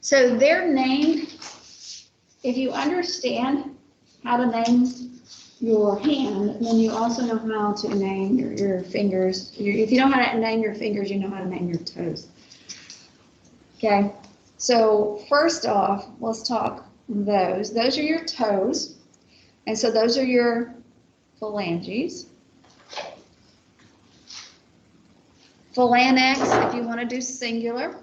So they're named, if you understand how to name your hand, then you also know how to name your fingers. If you know how to name your fingers, you know how to name your toes. Okay, so first off, let's talk those. Those are your toes. And so those are your phalanges. Phalanx, if you want to do singular.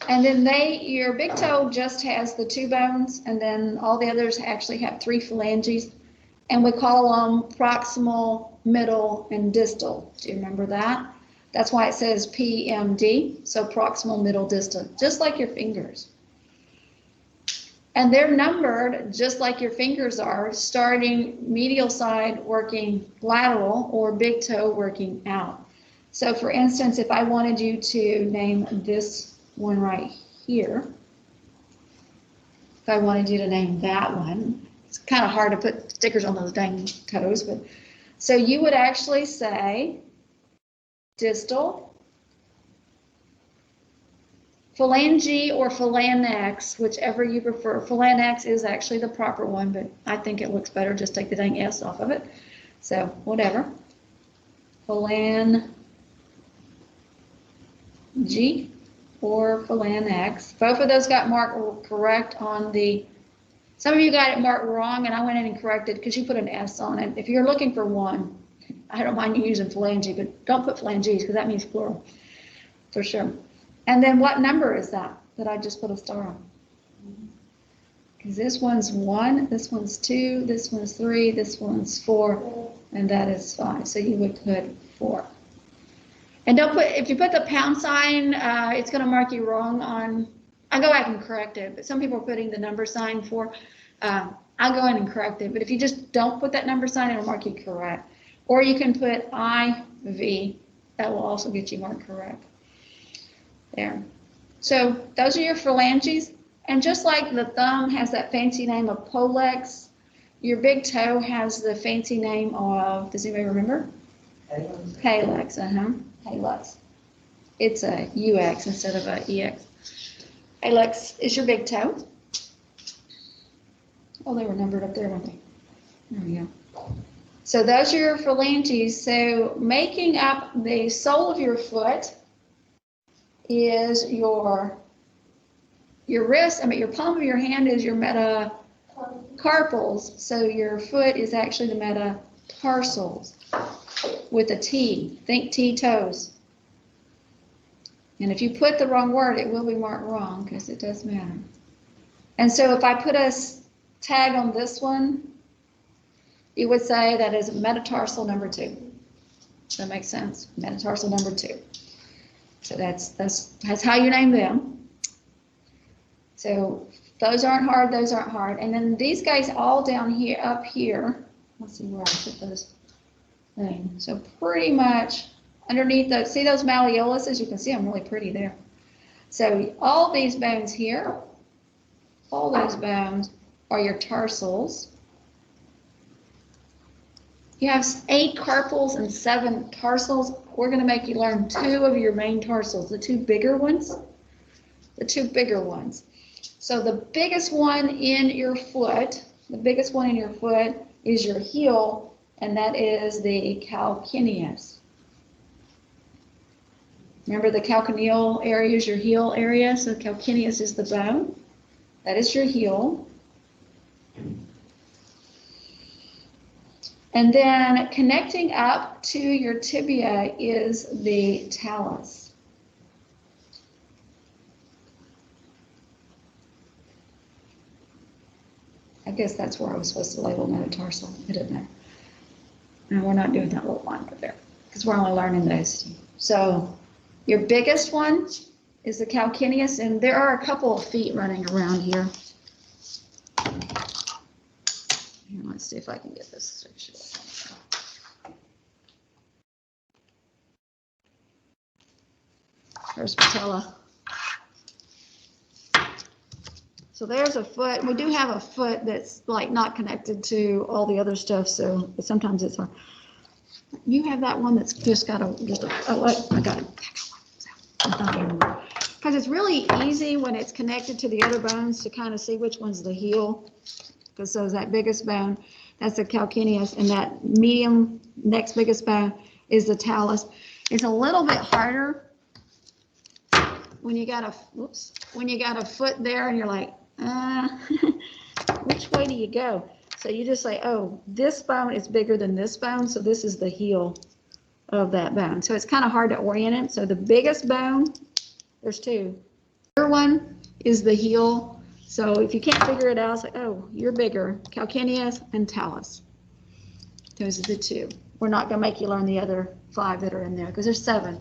And then your big toe just has the 2 bones, and then all the others actually have 3 phalanges. And we call them proximal, middle, and distal. Do you remember that? That's why it says PMD, so proximal, middle, distal, just like your fingers. And they're numbered just like your fingers are, starting medial side working lateral or big toe working out. So for instance, if I wanted you to name this one right here, if I wanted you to name that one, it's kind of hard to put stickers on those dang toes, but so you would actually say distal, phalange or phalanx, whichever you prefer. Phalanx is actually the proper one, but I think it looks better. Just take the dang S off of it. So whatever. Phalange or phalanx. Both of those got marked correct on the, some of you got it marked wrong, and I went in and corrected because you put an S on it. If you're looking for one, I don't mind you using phalange, but don't put phalanges because that means plural, for sure. And then what number is that I just put a star on? Because this one's 1, this one's 2, this one's 3, this one's 4, and that is 5. So you would put 4. And don't put, if you put the pound sign, it's going to mark you wrong on, I'll go back and correct it, but some people are putting the number sign for, I'll go in and correct it. But if you just don't put that number sign, it'll mark you correct. Or you can put IV, that will also get you marked correct. There. So those are your phalanges. And just like the thumb has that fancy name of pollex, your big toe has the fancy name of, does anybody remember? Halex, Halex. It's a UX instead of a EX. Halex is your big toe. Oh, they were numbered up there, weren't they? There we go. So those are your phalanges. So making up the sole of your foot is your wrist, your palm of your hand is your metacarpals. So your foot is actually the metatarsals with a T. Think T toes. And if you put the wrong word, it will be marked wrong because it does matter. And so if I put a tag on this one, you would say that is metatarsal number 2. Does that make sense? Metatarsal number 2. So that's how you name them. So those aren't hard, those aren't hard. And then these guys all down here, up here, let's see where I put those things. So pretty much underneath those, see those malleoluses? You can see them really pretty there. So all these bones here, all those bones are your tarsals. You have 8 carpals and 7 tarsals. We're going to make you learn 2 of your main tarsals, the 2 bigger ones. The 2 bigger ones. So the biggest one in your foot, is your heel, and that is the calcaneus. Remember the calcaneal area is your heel area, so calcaneus is the bone. That is your heel. And then connecting up to your tibia is the talus. I guess that's where I was supposed to label metatarsal. I didn't know. And we're not doing that little line right there because we're only learning those 2. So your biggest one is the calcaneus, and there are a couple of feet running around here. Here, let's see if I can get this picture. There's patella. So there's a foot. We do have a foot that's like not connected to all the other stuff, so sometimes it's hard. You have that one that's just got oh, I got it. Because it's really easy when it's connected to the other bones to kind of see which one's the heel. Because so that biggest bone, that's the calcaneus, and that medium next biggest bone is the talus. It's a little bit harder when you got a foot there and you're like, which way do you go? So you just say, oh, this bone is bigger than this bone, so this is the heel of that bone. So it's kind of hard to orient it. So the biggest bone, there's two. The other one is the heel. So if you can't figure it out, it's like, oh, you're bigger, calcaneus and talus. Those are the two. We're not going to make you learn the other 5 that are in there because there's 7.